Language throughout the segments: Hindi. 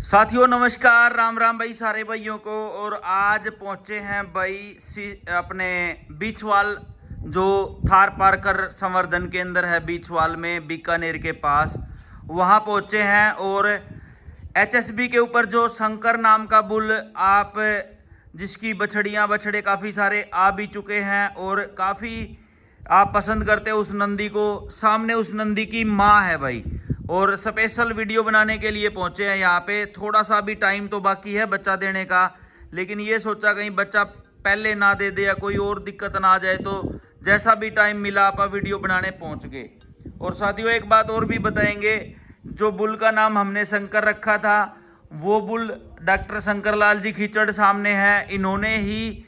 साथियों नमस्कार, राम राम भाई सारे भाइयों को। और आज पहुंचे हैं भाई अपने बीचवाल जो थार पार्कर संवर्धन केंद्र है बीचवाल में बीकानेर के पास, वहां पहुंचे हैं। और एचएसबी के ऊपर जो शंकर नाम का बुल आप जिसकी बछड़े काफ़ी सारे आ भी चुके हैं और काफ़ी आप पसंद करते हो उस नंदी को। सामने उस नंदी की माँ है भाई, और स्पेशल वीडियो बनाने के लिए पहुंचे हैं यहाँ पे। थोड़ा सा भी टाइम तो बाकी है बच्चा देने का, लेकिन ये सोचा कहीं बच्चा पहले ना दे दे या कोई और दिक्कत ना आ जाए, तो जैसा भी टाइम मिला आप वीडियो बनाने पहुंच गए। और साथियों एक बात और भी बताएंगे, जो बुल का नाम हमने शंकर रखा था वो बुल डॉक्टर शंकर लाल जी खिचड़ सामने है, इन्होंने ही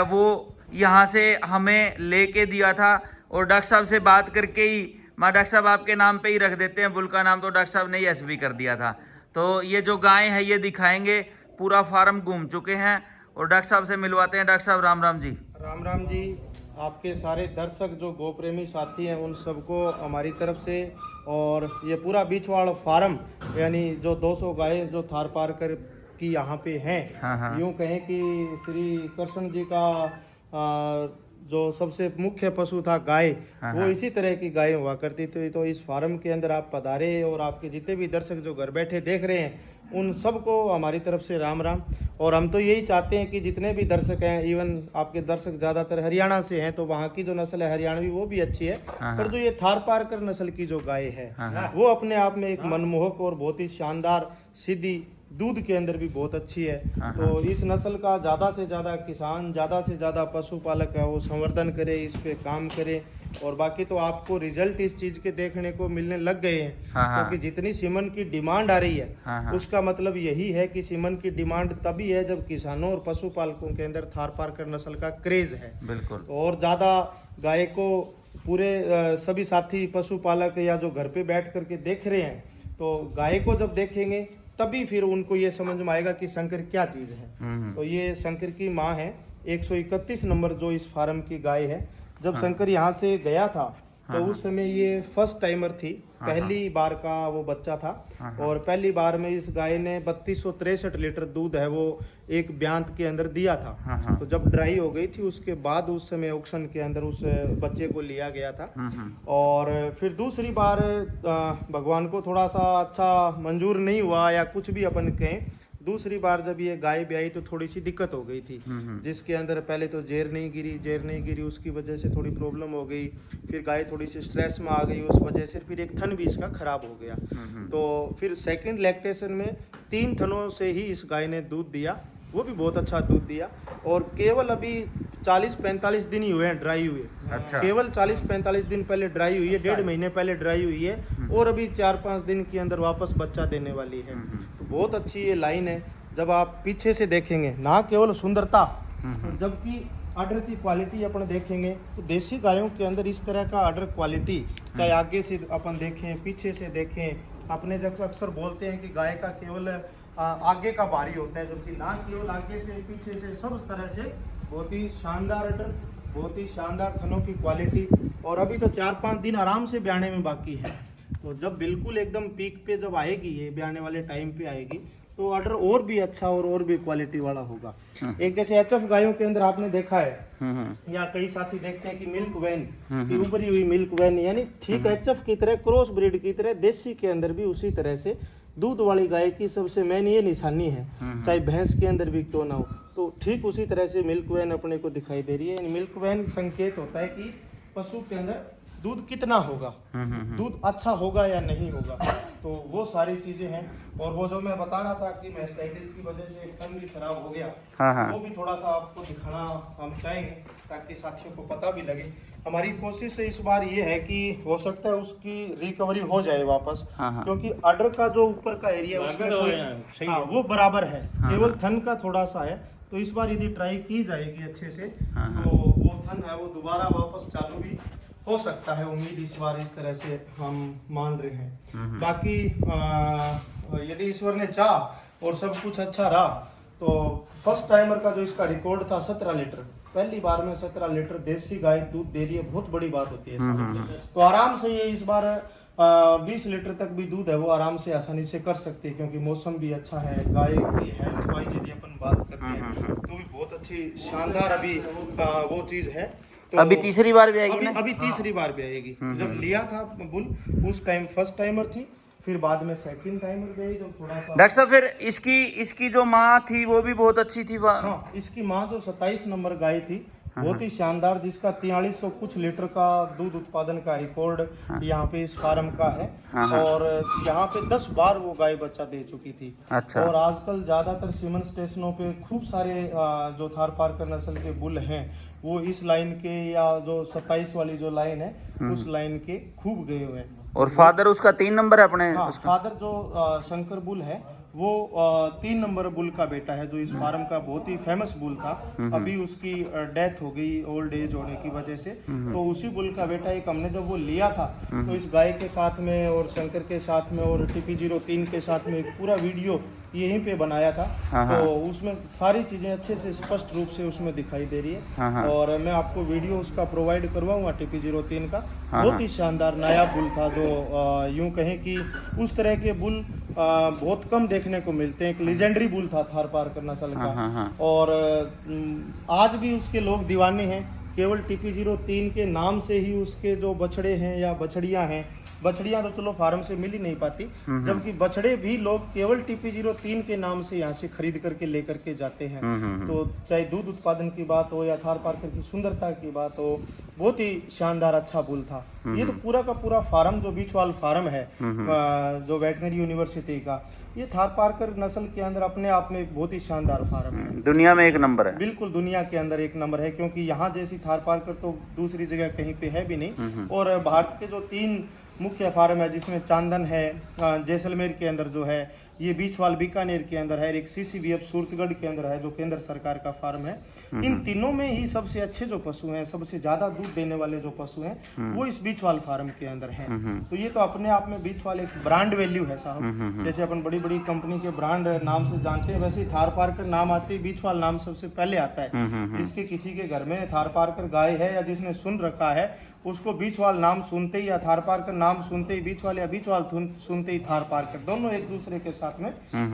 वो यहाँ से हमें लेके दिया था। और डॉक्टर साहब से बात करके ही माँ डॉक्टर साहब आपके नाम पे ही रख देते हैं बुल का नाम, तो डॉक्टर साहब ने एसबी कर दिया था। तो ये जो गाय है ये दिखाएंगे, पूरा फार्म घूम चुके हैं और डॉक्टर साहब से मिलवाते हैं। डॉक्टर साहब राम राम जी। राम राम जी। आपके सारे दर्शक जो गौ प्रेमी साथी हैं उन सबको हमारी तरफ से, और ये पूरा बीचवाड़ फार्म यानी जो 200 गायें जो थार पार्कर की यहाँ पे हैं, हाँ। यूँ कहें कि श्री कृष्ण जी का जो सबसे मुख्य पशु था गाय, वो इसी तरह की गाय हुआ करती थी। तो इस फार्म के अंदर आप पधारे, और आपके जितने भी दर्शक जो घर बैठे देख रहे हैं उन सबको हमारी तरफ से राम राम। और हम तो यही चाहते हैं कि जितने भी दर्शक हैं, इवन आपके दर्शक ज़्यादातर हरियाणा से हैं, तो वहाँ की जो नस्ल है हरियाणवी वो भी अच्छी है, पर जो ये थार पार्कर नस्ल की जो गाय है वो अपने आप में एक मनमोहक और बहुत ही शानदार, सीधी, दूध के अंदर भी बहुत अच्छी है। तो इस नस्ल का ज़्यादा से ज़्यादा किसान, ज़्यादा से ज़्यादा पशुपालक है वो संवर्धन करे, इस पे काम करे। और बाकी तो आपको रिजल्ट इस चीज़ के देखने को मिलने लग गए हैं, क्योंकि जितनी सीमन की डिमांड आ रही है उसका मतलब यही है कि सीमन की डिमांड तभी है जब किसानों और पशुपालकों के अंदर थार पार्कर नस्ल का क्रेज है। बिल्कुल। और ज़्यादा गाय को पूरे सभी साथी पशुपालक या जो घर पे बैठ करके देख रहे हैं, तो गाय को जब देखेंगे तभी फिर उनको ये समझ में आएगा कि शंकर क्या चीज़ है। तो ये शंकर की माँ है, 131 नंबर जो इस फार्म की गाय है। जब शंकर यहाँ से गया था तो उस समय ये फर्स्ट टाइमर थी, पहली बार का वो बच्चा था। और पहली बार में इस गाय ने 3263 लीटर दूध है वो एक ब्यांत के अंदर दिया था। तो जब ड्राई हो गई थी उसके बाद उस समय ऑक्शन के अंदर उस बच्चे को लिया गया था। और फिर दूसरी बार भगवान को थोड़ा सा अच्छा मंजूर नहीं हुआ या कुछ भी अपन कहें, दूसरी बार जब ये गाय ब्याई तो थोड़ी सी दिक्कत हो गई थी, जिसके अंदर पहले तो जेर नहीं गिरी, उसकी वजह से थोड़ी प्रॉब्लम हो गई। फिर गाय थोड़ी सी स्ट्रेस में आ गई, उस वजह से फिर एक थन भी इसका खराब हो गया। तो फिर सेकंड लैक्टेशन में 3 थनों से ही इस गाय ने दूध दिया, वो भी बहुत अच्छा दूध दिया। और केवल अभी 40-45 दिन ही हुए हैं ड्राई हुए। अच्छा। केवल 40-45 दिन पहले ड्राई हुई है, 1.5 महीने पहले ड्राई हुई है, और अभी 4-5 दिन के अंदर वापस बच्चा देने वाली है। तो बहुत अच्छी ये लाइन है। जब आप पीछे से देखेंगे ना केवल सुंदरता, जबकि आर्डर की क्वालिटी अपन देखेंगे तो देसी गायों के अंदर इस तरह का आर्डर क्वालिटी, चाहे आगे से अपन देखें पीछे से देखें, अपने जब अक्सर बोलते हैं कि गाय का केवल आगे का भारी होता है, जबकि ना केवल आगे से पीछे से सब तरह से बहुत ही शानदार आर्डर, बहुत ही शानदार थनों की क्वालिटी। और अभी तो 4-5 दिन आराम से ब्याने में बाकी है। तो जब बिल्कुल एकदम पीक पे जब आएगी, ये ब्याने वाले टाइम पे आएगी, तो ऑर्डर और भी अच्छा और भी क्वालिटी वाला होगा। एक जैसे एचएफ गायों के अंदर आपने देखा है या कई साथी देखते हैं कि मिल्क वैन की उभरी हुई मिल्क वैन, यानी ठीक एचएफ की तरह क्रॉस ब्रीड की तरह देसी के अंदर भी उसी तरह से दूध वाली गाय की सबसे मेन ये निशानी है, चाहे भैंस के अंदर भी क्यों ना हो। तो ठीक उसी तरह से मिल्क वैन अपने को दिखाई दे रही है। मिल्क वैन संकेत होता है कि पशु के अंदर दूध कितना होगा, दूध अच्छा होगा या नहीं होगा। तो वो सारी चीजें हैं। और वो जो मैं बता रहा था कि मैस्टाइटिस की वजह से थन भी खराब हो गया, वो भी थोड़ा सा आपको दिखाना हम चाहेंगे ताकि साथियों को पता भी लगे। हमारी कोशिश इस बार ये है कि हो सकता है उसकी रिकवरी हो जाए वापस, क्योंकि अडर का जो ऊपर का एरिया उसमें वो बराबर है, केवल थन का थोड़ा सा है। तो इस बार यदि ट्राई की जाएगी अच्छे से तो वो थन है वो दोबारा वापस चालू भी हो सकता है। उम्मीद इस बार इस तरह से हम मान रहे हैं। बाकी यदि ईश्वर ने चाह और सब कुछ अच्छा रहा तो फर्स्ट टाइमर का जो इसका रिकॉर्ड था 17 लीटर, पहली बार में 17 लीटर देसी गाय दूध दे रही है, बहुत बड़ी बात होती है। तो आराम से ये इस बार 20 लीटर तक भी दूध है वो आराम से आसानी से कर सकते हैं, क्योंकि मौसम भी अच्छा है। गाय की हेल्थ वाइज यदि अपन बात करते हैं तो भी बहुत अच्छी शानदार अभी वो चीज़ है। तो अभी तीसरी बार भी आएगी ना? अभी तीसरी बार भी आएगी। जब लिया था बुल उस टाइम फर्स्ट टाइमर थी, फिर बाद में सेकंड टाइमर गई जो थोड़ा सा। डॉक्टर साहब फिर इसकी जो माँ थी वो भी बहुत अच्छी थी। हाँ, इसकी माँ जो 27 नंबर गाय थी बहुत ही शानदार, जिसका 4300 कुछ लीटर का दूध उत्पादन का रिकॉर्ड यहाँ पे इस फार्म का है। और यहाँ पे 10 बार वो गाय बच्चा दे चुकी थी। अच्छा। और आजकल ज्यादातर सीमन स्टेशनों पे खूब सारे जो थारपारकर नस्ल के बुल हैं वो इस लाइन के, या जो 27 वाली जो लाइन है उस लाइन के खूब गए हुए हैं। और फादर उसका 3 नंबर है अपने। हाँ, फादर जो शंकर बुल है वो 3 नंबर बुल का बेटा है, जो इस फार्म का बहुत ही फेमस बुल था। अभी उसकी डेथ हो गई ओल्ड एज होने की वजह से। तो उसी बुल का बेटा एक हमने जब वो लिया था तो इस गाय के साथ में और शंकर के साथ में और TP03 के साथ में एक पूरा वीडियो यहीं पे बनाया था। तो उसमें सारी चीजें अच्छे से स्पष्ट रूप से उसमें दिखाई दे रही है। और मैं आपको वीडियो उसका प्रोवाइड करवाऊंगा TP03 का। बहुत ही शानदार नया बुल था, जो यूं कहें कि उस तरह के बुल बहुत कम देखने को मिलते हैं। एक लेजेंडरी बुल था थारपारकर नस्ल का। और आज भी उसके लोग दीवाने हैं। केवल TP03 के नाम से ही उसके जो बछड़े हैं या बछड़ियां हैं, बछड़ियां तो चलो फार्म से मिल ही नहीं पाती, जबकि बछड़े भी लोग केवल TP03 के नाम से यहाँ से खरीद करके लेकर के जाते हैं। तो चाहे दूध उत्पादन की बात हो या थारपारकर की सुंदरता की बात हो, बहुत ही शानदार अच्छा बुल था। ये तो पूरा का पूरा फार्म जो बीचवाल फार्म है जो वेटनरी यूनिवर्सिटी का, ये थारपारकर नस्ल के अंदर अपने आप में एक बहुत ही शानदार फार्म है। दुनिया में एक नंबर है। बिल्कुल दुनिया के अंदर एक नंबर है, क्योंकि यहाँ जैसी थारपारकर तो दूसरी जगह कहीं पे है भी नहीं। और भारत के जो 3 मुख्य फार्म है, जिसमें चांदन है जैसलमेर के अंदर जो है, ये बीचवाल बीकानेर के अंदर है, एक CCBF सूरतगढ़ के अंदर है जो केंद्र सरकार का फार्म है। इन तीनों में ही सबसे अच्छे जो पशु हैं, सबसे ज्यादा दूध देने वाले जो पशु हैं वो इस बीचवाल फार्म के अंदर हैं। तो ये तो अपने आप में बीचवाल एक ब्रांड वैल्यू है साहब। जैसे अपन बड़ी बड़ी कंपनी के ब्रांड नाम से जानते हैं, वैसे ही थारपारकर नाम आते ही बीचवाल नाम सबसे पहले आता है। जिसके किसी के घर में थारपारकर गाय है या जिसने सुन रखा है, उसको बीचवाल नाम सुनते ही या थारपारकर नाम सुनते ही बीचवाल, या बीचवाल सुनते ही थारपारकर, दोनों एक दूसरे के साथ में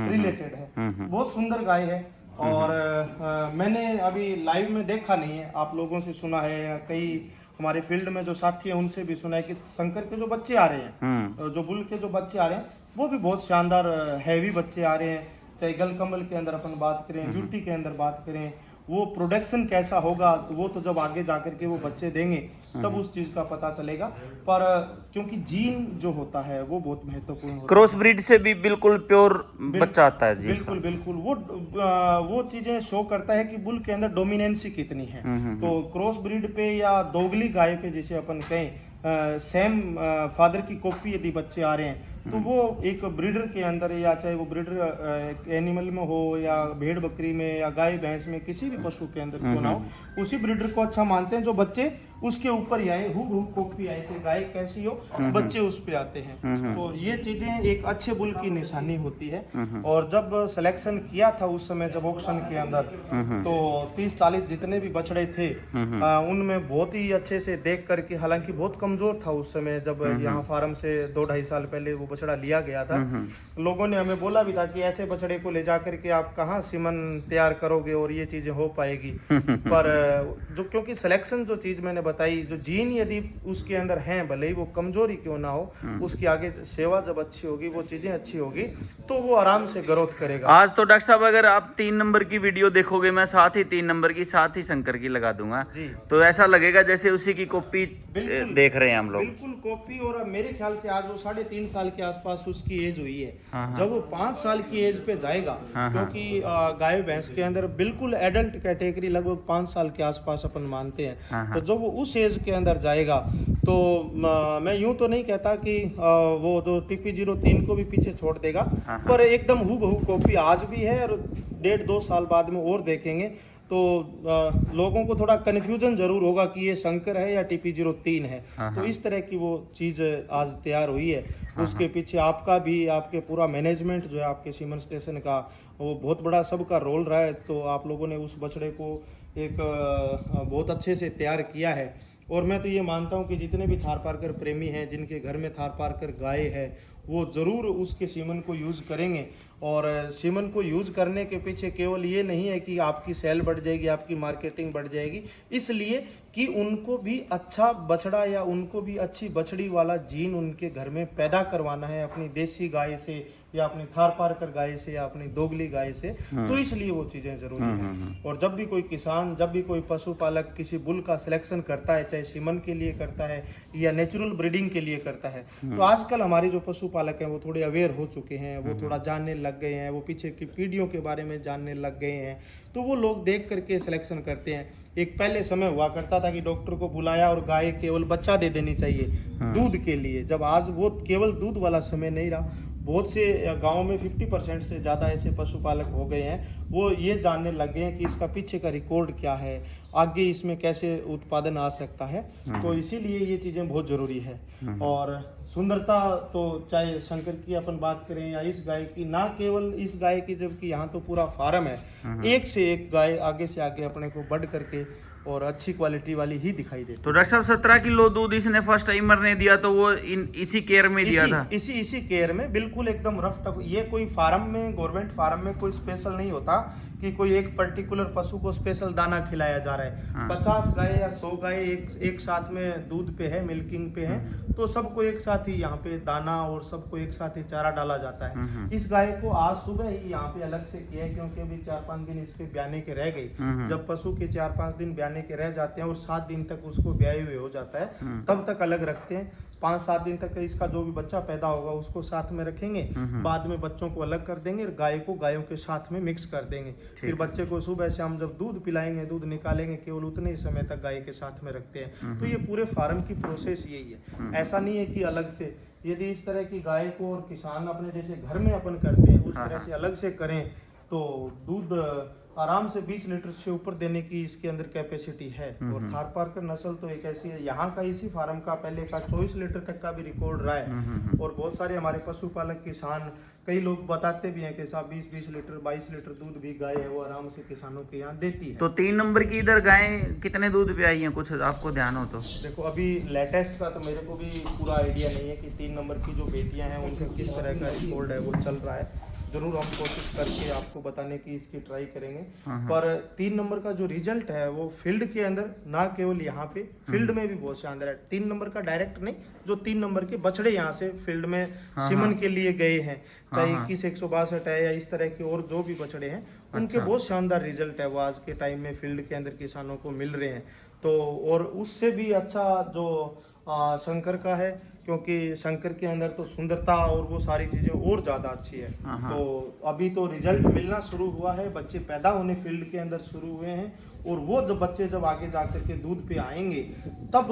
रिलेटेड है। बहुत सुंदर गाय है। और मैंने अभी लाइव में देखा नहीं है, आप लोगों से सुना है, या कई हमारे फील्ड में जो साथी हैं उनसे भी सुना है कि शंकर के जो बच्चे आ रहे हैं, जो बुल के जो बच्चे आ रहे हैं, वो भी बहुत शानदार हैवी बच्चे आ रहे हैं। चाहे गलकमल के अंदर अपन बात करें, ब्यूटी के अंदर बात करें, वो प्रोडक्शन कैसा होगा वो तो जब आगे जाकर के वो बच्चे देंगे तब उस चीज का पता चलेगा। पर क्योंकि जीन जो होता है वो बहुत महत्वपूर्ण होता है। क्रॉस ब्रीड से भी बिल्कुल प्योर बच्चा आता है जी। बिल्कुल बिल्कुल वो चीजें शो करता है कि बुल के अंदर डोमिनेंसी कितनी है। तो क्रॉस ब्रीड पे या दोगली गाय पे जैसे अपन कहें सेम फादर की कॉपी यदि बच्चे आ रहे हैं, तो वो एक ब्रीडर के अंदर, या चाहे वो ब्रीडर एनिमल में हो या भेड़ बकरी में या गाय भैंस में, किसी भी पशु के अंदर क्यों ना हो, उसी ब्रीडर को अच्छा मानते हैं जो बच्चे उसके ऊपर ही आए, हूबहू कॉपी आए थे, गाय कैसी हो बच्चे उस पे आते हैं। तो ये चीजें एक अच्छे बुल की निशानी होती है। और जब सिलेक्शन किया था उस समय, जब ऑक्शन के अंदर, तो 30-40 जितने भी बछड़े थे उनमें बहुत ही अच्छे से देख करके, हालांकि बहुत कमजोर था उस समय जब यहाँ फार्म से 2-2.5 साल पहले वो बछड़ा लिया गया था, लोगों ने हमें बोला भी था कि ऐसे बछड़े को ले जा करके आप कहाँ सीमन तैयार करोगे और ये चीजें हो पाएगी। पर जो, क्योंकि सिलेक्शन जो चीज मैंने बताई, जो जीन यदि उसके अंदर हैं, भले ही वो कमजोरी क्यों ना हो, उसकी आगे सेवा जब अच्छी होगी, वो चीजें अच्छी होगी, तो वो आराम से ग्रोथ करेगा। आज तो डॉक्टर साहब अगर आप 3 नंबर की वीडियो देखोगे, मैं साथ ही 3 नंबर की साथ ही शंकर की लगा दूंगा जी। तो ऐसा लगेगा जैसे उसी की कॉपी देख रहे हैं हम लोग। बिल्कुल कॉपी। और मेरे ख्याल से आज वो 3.5 साल के आसपास उसकी एज हुई है। जब वो 5 साल की एज पे जाएगा, क्योंकि गाय भैंस के अंदर बिल्कुल एडल्ट कैटेगरी लगभग 5 साल के आसपास अपन मानते हैं, तो जब वो उस एज के अंदर जाएगा, तो मैं यूं तो नहीं कहता कि वो जो TP03 को भी पीछे छोड़ देगा, पर एकदम हूबहू कॉपी आज भी है, और 1.5-2 साल बाद में और देखेंगे तो लोगों को थोड़ा कन्फ्यूजन जरूर होगा कि ये शंकर है या TP03 है। तो इस तरह की वो चीज़ आज तैयार हुई है। उसके पीछे आपका भी, आपके पूरा मैनेजमेंट जो है आपके सीमन स्टेशन का, वो बहुत बड़ा सबका रोल रहा है। तो आप लोगों ने उस बछड़े को एक बहुत अच्छे से तैयार किया है। और मैं तो ये मानता हूँ कि जितने भी थार पारकर प्रेमी हैं, जिनके घर में थार पारकर गाय है, वो ज़रूर उसके सीमन को यूज़ करेंगे। और सीमन को यूज़ करने के पीछे केवल ये नहीं है कि आपकी सेल बढ़ जाएगी, आपकी मार्केटिंग बढ़ जाएगी, इसलिए कि उनको भी अच्छा बछड़ा या उनको भी अच्छी बछड़ी वाला जीन उनके घर में पैदा करवाना है, अपनी देसी गाय से या अपनी थार पारकर गाय से या अपनी दोगली गाय से। तो इसलिए वो चीज़ें ज़रूरी हैं। और जब भी कोई किसान, जब भी कोई पशुपालक किसी बुल का सिलेक्शन करता है, चाहे सीमन के लिए करता है या नेचुरल ब्रीडिंग के लिए करता है, तो आजकल हमारे जो पशुपालक हैं वो थोड़े अवेयर हो चुके हैं, वो थोड़ा जानने लग गए हैं, वो पीछे की पीढ़ियों के बारे में जानने लग गए हैं। तो वो लोग देख करके सिलेक्शन करते हैं। एक पहले समय हुआ करता था कि डॉक्टर को बुलाया और गाय केवल बच्चा दे देनी चाहिए दूध के लिए, जब आज वो केवल दूध वाला समय नहीं रहा। बहुत से गांव में 50% से ज़्यादा ऐसे पशुपालक हो गए हैं, वो ये जानने लग गए हैं कि इसका पीछे का रिकॉर्ड क्या है, आगे इसमें कैसे उत्पादन आ सकता है। तो इसीलिए ये चीज़ें बहुत ज़रूरी है। और सुंदरता तो चाहे शंकर की अपन बात करें या इस गाय की, ना केवल इस गाय की, जबकि यहाँ तो पूरा फार्म है, एक से एक गाय आगे से आगे अपने को बढ़ करके और अच्छी क्वालिटी वाली ही दिखाई देती। तो डॉक्टर साहब 17 किलो दूध इसने फर्स्ट टाइमर ने दिया, तो वो इसी केयर में दिया था? इसी केयर में, बिल्कुल एकदम रफ टफ। ये कोई फार्म में, गवर्नमेंट फार्म में कोई स्पेशल नहीं होता कि कोई एक पर्टिकुलर पशु को स्पेशल दाना खिलाया जा रहा है। 50 गाय या 100 गाय एक साथ में दूध पे है, मिल्किंग पे है, तो सबको एक साथ ही यहाँ पे दाना और सबको एक साथ ही चारा डाला जाता है। इस गाय को आज सुबह ही यहाँ पे अलग से किया है, क्योंकि अभी 4-5 दिन इसके ब्याने के रह गई। जब पशु के 4-5 दिन ब्याने के रह जाते हैं और 7 दिन तक उसको ब्याए हुए हो जाता है, तब तक अलग रखते हैं। 5-7 दिन तक इसका जो भी बच्चा पैदा होगा उसको साथ में रखेंगे, बाद में बच्चों को अलग कर देंगे और गाय को गायों के साथ में मिक्स कर देंगे। फिर बच्चे को सुबह शाम जब दूध पिलाएंगे, दूध निकालेंगे, केवल उतने ही समय तक गाय के साथ में रखते हैं। तो ये पूरे फार्म की प्रोसेस यही है। ऐसा नहीं है कि अलग से, यदि इस तरह की गाय को और किसान अपने जैसे घर में अपन करते हैं उस तरह से अलग से करें, तो दूध आराम से 20 लीटर से ऊपर देने की इसके अंदर कैपेसिटी है। और थार पारकर नस्ल तो एक ऐसी है, यहाँ का इसी फार्म का पहले का 24 लीटर तक का भी रिकॉर्ड रहा है। और बहुत सारे हमारे पशुपालक किसान, कई लोग बताते भी हैं कि साहब 20-20 लीटर 22 लीटर दूध भी गाय है वो आराम से किसानों के यहाँ देती है। तो 3 नंबर की इधर गाय कितने दूध पे आई हैं, कुछ आपको ध्यान हो तो? देखो अभी लेटेस्ट का तो मेरे को भी पूरा आइडिया नहीं है कि 3 नंबर की जो बेटियां हैं उनका किस तरह का रिकॉर्ड है वो चल रहा है। जरूर हम कोशिश करके आपको बताने की इसकी ट्राई करेंगे। पर 3 नंबर का जो रिजल्ट है वो फील्ड के अंदर, ना केवल यहाँ पे, फील्ड में भी बहुत शानदार है। 3 नंबर का डायरेक्ट नहीं, जो 3 नंबर के बछड़े यहाँ से फील्ड में सीमन के लिए गए हैं, चाहे 21-162 है या इस तरह के और जो भी बछड़े हैं, उनके बहुत शानदार रिजल्ट है वो आज के टाइम में फील्ड के अंदर किसानों को मिल रहे हैं। तो और उससे भी अच्छा जो शंकर का है, क्योंकि शंकर के अंदर तो सुंदरता और वो सारी चीजें और ज्यादा अच्छी है। तो अभी तो रिजल्ट मिलना शुरू हुआ है, बच्चे पैदा होने फील्ड के अंदर शुरू हुए हैं, और वो जब बच्चे जब आगे जाकर के दूध पे आएंगे तब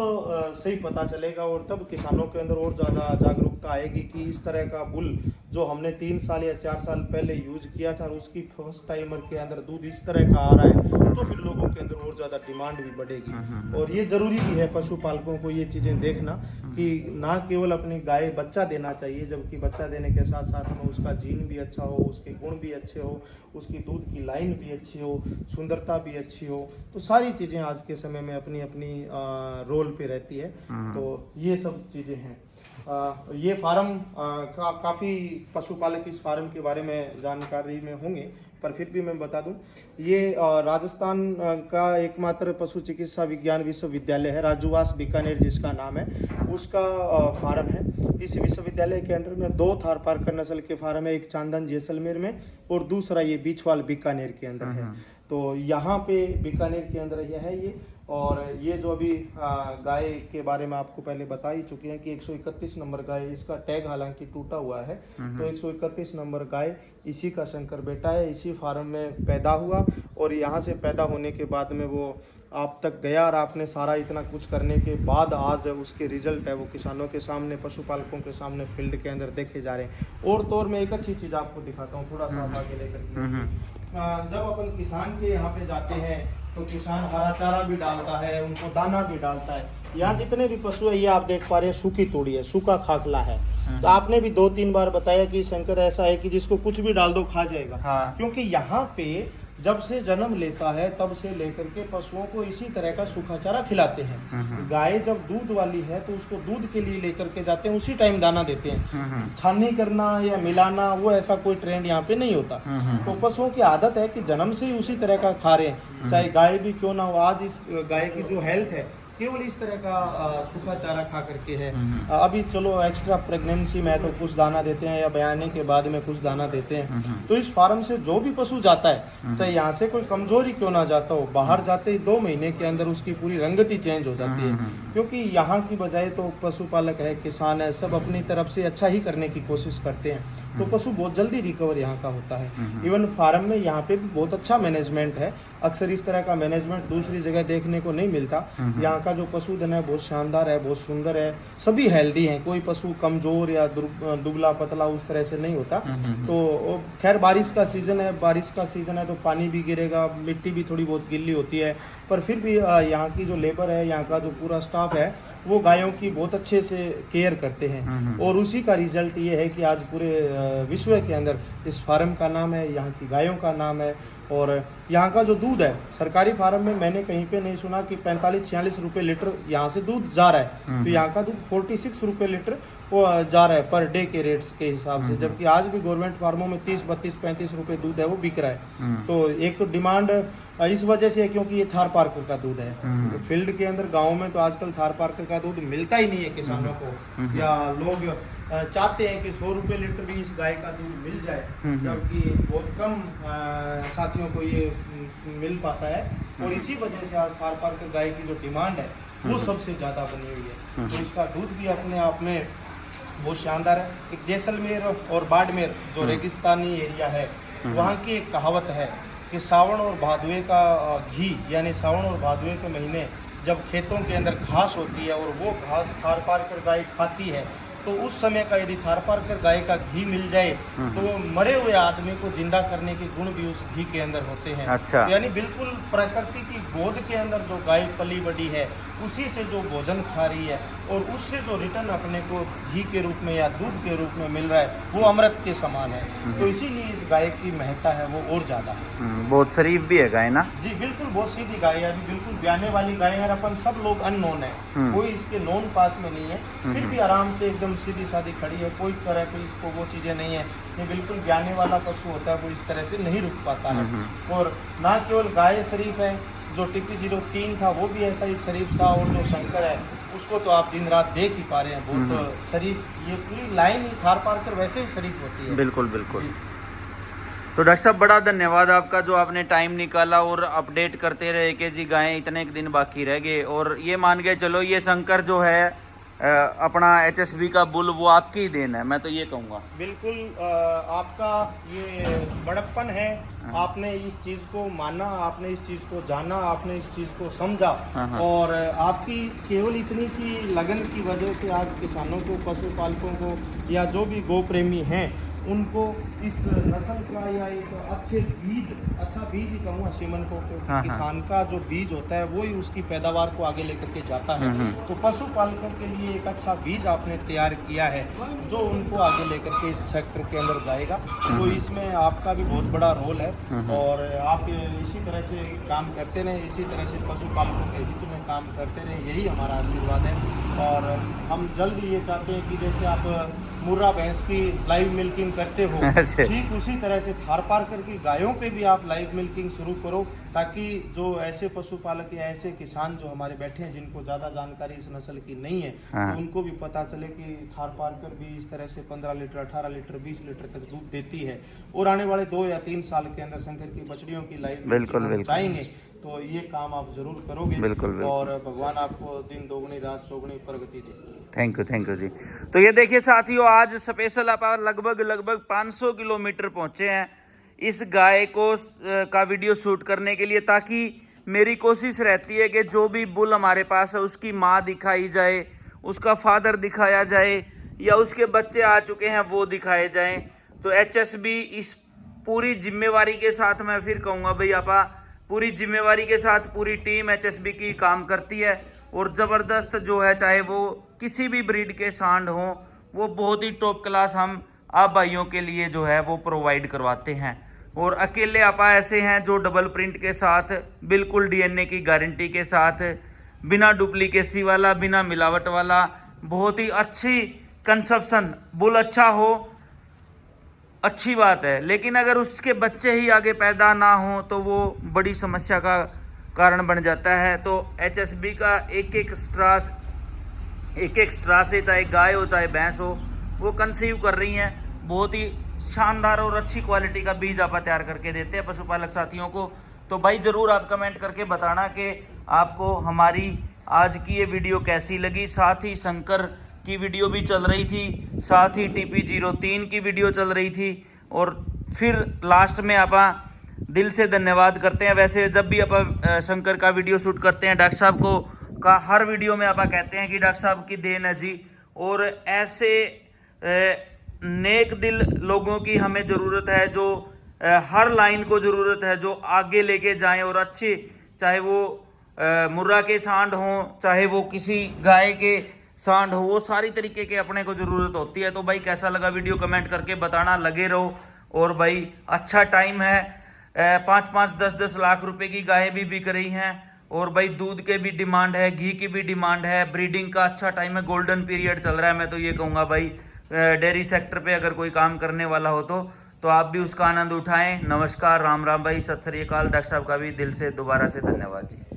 सही पता चलेगा, और तब किसानों के अंदर और ज़्यादा जागरूकता आएगी कि इस तरह का बुल जो हमने 3 साल या 4 साल पहले यूज किया था, उसकी फर्स्ट टाइमर के अंदर दूध इस तरह का आ रहा है, तो फिर लोगों के अंदर और ज़्यादा डिमांड भी बढ़ेगी। और ये ज़रूरी भी है पशुपालकों को ये चीज़ें देखना कि ना केवल अपनी गाय बच्चा देना चाहिए, जबकि बच्चा देने के साथ साथ में उसका जीन भी अच्छा हो, उसके गुण भी अच्छे हो, उसकी दूध की लाइन भी अच्छी हो, सुंदरता भी अच्छी हो। तो सारी चीज़ें आज के समय में अपनी अपनी रोल पे रहती है। तो ये सब चीज़ें हैं। ये फार्म का काफ़ी पशुपालक इस फार्म के बारे में जानकारी में होंगे, पर फिर भी मैं बता दूं, ये राजस्थान का एकमात्र पशु चिकित्सा विज्ञान विश्वविद्यालय है, राजूवास बीकानेर जिसका नाम है, उसका फार्म है। इस विश्वविद्यालय के अंडर में 2 थार पारकर नस्ल के फार्म है, एक चांदन जैसलमेर में और दूसरा ये बीचवाल बीकानेर के अंदर है। तो यहाँ पे बीकानेर के अंदर यह है ये। और ये जो अभी गाय के बारे में आपको पहले बता ही चुके हैं कि 131 नंबर गाय, इसका टैग हालांकि टूटा हुआ है, तो 131 नंबर गाय इसी का शंकर बेटा है, इसी फार्म में पैदा हुआ, और यहाँ से पैदा होने के बाद में वो आप तक गया, और आपने सारा इतना कुछ करने के बाद आज उसके रिजल्ट है वो किसानों के सामने, पशुपालकों के सामने फील्ड के अंदर देखे जा रहे हैं। और तो और मैं एक अच्छी चीज़ आपको दिखाता हूँ, थोड़ा सा आगे लेकर। जब अपन किसान के यहाँ पे जाते हैं तो किसान हरा चारा भी डालता है, उनको दाना भी डालता है। यहाँ जितने भी पशु है, ये आप देख पा रहे हैं सूखी तोड़ी है, सूखा खाकला है। तो आपने भी 2-3 बार बताया कि शंकर ऐसा है कि जिसको कुछ भी डाल दो खा जाएगा। क्योंकि यहाँ पे जब से जन्म लेता है तब से लेकर के पशुओं को इसी तरह का सूखा चारा खिलाते हैं। गाय जब दूध वाली है तो उसको दूध के लिए लेकर के जाते हैं, उसी टाइम दाना देते हैं। छाननी करना या मिलाना वो ऐसा कोई ट्रेंड यहाँ पे नहीं होता। तो पशुओं की आदत है कि जन्म से ही उसी तरह का खा रहे हैं, चाहे गाय भी क्यों ना हो। आज इस गाय की जो हेल्थ है केवल इस तरह का सूखा चारा खा करके है। अभी चलो एक्स्ट्रा प्रेगनेंसी में तो कुछ दाना देते हैं या बयाने के बाद में कुछ दाना देते हैं। तो इस फार्म से जो भी पशु जाता है, चाहे यहाँ से कोई कमजोर ही क्यों ना जाता हो, बाहर जाते ही 2 महीने के अंदर उसकी पूरी रंगत ही चेंज हो जाती है। क्योंकि यहाँ की बजाय तो पशुपालक है, किसान है, सब अपनी तरफ से अच्छा ही करने की कोशिश करते हैं। तो पशु बहुत जल्दी रिकवर यहाँ का होता है। इवन फार्म में यहाँ पे भी बहुत अच्छा मैनेजमेंट है। अक्सर इस तरह का मैनेजमेंट दूसरी जगह देखने को नहीं मिलता। यहाँ का जो पशुधन है बहुत शानदार है, बहुत सुंदर है, सभी हेल्दी हैं। कोई पशु कमजोर या दुबला पतला उस तरह से नहीं होता। तो खैर बारिश का सीजन है तो पानी भी गिरेगा, मिट्टी भी थोड़ी बहुत गिल्ली होती है, पर फिर भी यहाँ की जो लेबर है, यहाँ का जो पूरा स्टाफ है, वो गायों की बहुत अच्छे से केयर करते हैं। और उसी का रिजल्ट ये है कि आज पूरे विश्व के अंदर इस फार्म का नाम है, यहाँ की गायों का नाम है। और यहाँ का जो दूध है, सरकारी फार्म में मैंने कहीं पे नहीं सुना कि 45-46 रुपये लीटर यहाँ से दूध जा रहा है। तो यहाँ का दूध 46 रुपये लीटर वो जा रहा है पर डे के रेट्स के हिसाब से। जबकि आज भी गवर्नमेंट फार्मों में 30, 32, 35 रुपये दूध है वो बिक रहा है। तो एक तो डिमांड इस वजह से है क्योंकि ये थार पार्कर का दूध है। तो फील्ड के अंदर गाँव में तो आजकल थार पार्कर का दूध मिलता ही नहीं है किसानों को, या लोग चाहते हैं कि 100 रुपये लीटर भी इस गाय का दूध मिल जाए, जबकि बहुत कम साथियों को ये मिल पाता है। और इसी वजह से आज थार पार्कर गाय की जो डिमांड है वो सबसे ज़्यादा बनी हुई है। तो इसका दूध भी अपने आप में बहुत शानदार है। एक जैसलमेर और बाड़मेर जो रेगिस्तानी एरिया है, वहाँ की एक कहावत है कि सावन और भादवे का घी, यानी सावन और भादवे के महीने जब खेतों के अंदर घास होती है और वो घास थार पार्कर गाय खाती है, तो उस समय का यदि थार पार्कर गाय का घी मिल जाए तो मरे हुए आदमी को जिंदा करने के गुण भी उस घी के अंदर होते हैं। अच्छा। तो यानी बिल्कुल प्रकृति की गोद के अंदर जो गाय पली बड़ी है, उसी से जो भोजन खा रही है और उससे जो रिटर्न अपने को घी के रूप में या दूध के रूप में मिल रहा है, वो अमृत के समान है। तो इसीलिए इस गाय की महत्ता है वो और ज़्यादा है। बहुत शरीफ भी है गाय ना जी, बिल्कुल बहुत सीधी गाय है, अभी बिल्कुल ब्याने वाली गाय है। अपन सब लोग अननोन है, कोई इसके नोन पास में नहीं है, फिर भी आराम से एकदम सीधी सादी खड़ी है। कोई तरह की इसको वो चीज़ें नहीं है। ये बिल्कुल ब्याने वाला पशु होता है, वो इस तरह से नहीं रुक पाता है। और ना केवल गाय शरीफ है, जो TP03 था वो भी ऐसा ही शरीफ था, और जो शंकर है उसको तो आप दिन रात देख ही पा रहे हैं, बहुत शरीफ। ये पूरी लाइन ही थार पार्कर वैसे ही शरीफ होती है। बिल्कुल बिल्कुल। तो डॉक्टर साहब बड़ा धन्यवाद आपका, जो आपने टाइम निकाला और अपडेट करते रहे कि जी गायें इतने एक दिन बाकी रह गए। और ये मान के चलो ये शंकर जो है अपना HSB का बुल वो आपकी ही देन है, मैं तो ये कहूँगा। बिल्कुल आपका ये बड़प्पन है, आपने इस चीज़ को माना, आपने इस चीज़ को जाना, आपने इस चीज़ को समझा। और आपकी केवल इतनी सी लगन की वजह से आज किसानों को, पशुपालकों को या जो भी गौ प्रेमी हैं उनको इस नस्ल का या एक अच्छा बीज ही कहूँगा सीमन को, किसान का जो बीज होता है वो ही उसकी पैदावार को आगे लेकर के जाता है। तो पशुपालकों के लिए एक अच्छा बीज आपने तैयार किया है जो उनको आगे लेकर के इस सेक्टर के अंदर जाएगा। तो इसमें आपका भी बहुत बड़ा रोल है और आप इसी तरह से काम करते रहें, इसी तरह से पशुपालकों के हित में काम करते रहें, यही हमारा आशीर्वाद है। और हम जल्द ये चाहते हैं कि जैसे आप मुर्रा भैंस की लाइव मिल्किंग करते हो, ठीक उसी तरह से थार पार्कर की गायों पे भी आप लाइव मिल्किंग शुरू करो, ताकि जो ऐसे पशुपालक या ऐसे किसान जो हमारे बैठे हैं जिनको ज़्यादा जानकारी इस नस्ल की नहीं है, तो उनको भी पता चले कि थार पार्कर भी इस तरह से 15 लीटर, 18 लीटर, 20 लीटर तक दूध देती है। और आने वाले 2 या 3 साल के अंदर शंकर की बछड़ियों की लाइव जाएंगे, तो ये काम आप जरूर करोगे। बिल्कुल। और भगवान आपको दिन दोगुनी रात चौगुनी प्रगति दे। थैंक यू जी। तो ये देखिए साथियों, आज स्पेशल आप लगभग 500 किलोमीटर पहुंचे हैं इस गाय को का वीडियो शूट करने के लिए, ताकि मेरी कोशिश रहती है कि जो भी बुल हमारे पास है उसकी माँ दिखाई जाए, उसका फादर दिखाया जाए, या उसके बच्चे आ चुके हैं वो दिखाए जाएं। तो HSB इस पूरी जिम्मेवारी के साथ, मैं फिर कहूँगा भाई आपा, पूरी जिम्मेवारी के साथ पूरी टीम HSB की काम करती है। और ज़बरदस्त जो है, चाहे वो किसी भी ब्रीड के सांड हों, वो बहुत ही टॉप क्लास हम आप भाइयों के लिए जो है वो प्रोवाइड करवाते हैं। और अकेले आपा ऐसे हैं जो डबल प्रिंट के साथ बिल्कुल डीएनए की गारंटी के साथ, बिना डुप्लीकेसी वाला, बिना मिलावट वाला, बहुत ही अच्छी कंसेप्शन, बुल अच्छा हो, अच्छी बात है, लेकिन अगर उसके बच्चे ही आगे पैदा ना हो तो वो बड़ी समस्या का कारण बन जाता है। तो HSB का एक एक स्ट्रा से, चाहे गाय हो चाहे भैंस हो, वो कंसीव कर रही हैं। बहुत ही शानदार और अच्छी क्वालिटी का बीज आप तैयार करके देते हैं पशुपालक साथियों को। तो भाई ज़रूर आप कमेंट करके बताना कि आपको हमारी आज की ये वीडियो कैसी लगी। साथ ही शंकर की वीडियो भी चल रही थी, साथ ही TP03 की वीडियो चल रही थी, और फिर लास्ट में आप दिल से धन्यवाद करते हैं। वैसे जब भी आप शंकर का वीडियो शूट करते हैं, डॉक्टर साहब को का हर वीडियो में आप कहते हैं कि डॉक्टर साहब की देन है जी। और ऐसे नेक दिल लोगों की हमें ज़रूरत है, जो हर लाइन को ज़रूरत है, जो आगे लेके जाएं और अच्छे, चाहे वो मुर्रा के सांड हों, चाहे वो किसी गाय के सांड हो, वो सारी तरीके के अपने को ज़रूरत होती है। तो भाई कैसा लगा वीडियो कमेंट करके बताना, लगे रहो। और भाई अच्छा टाइम है, 5-5, 10-10 लाख रुपए की गायें भी बिक रही हैं, और भाई दूध के भी डिमांड है, घी की भी डिमांड है, ब्रीडिंग का अच्छा टाइम है, गोल्डन पीरियड चल रहा है। मैं तो ये कहूँगा भाई डेयरी सेक्टर पे अगर कोई काम करने वाला हो तो आप भी उसका आनंद उठाएं। नमस्कार, राम राम भाई, सत श्री अकाल। डॉक्टर साहब का भी दिल से दोबारा से धन्यवाद जी।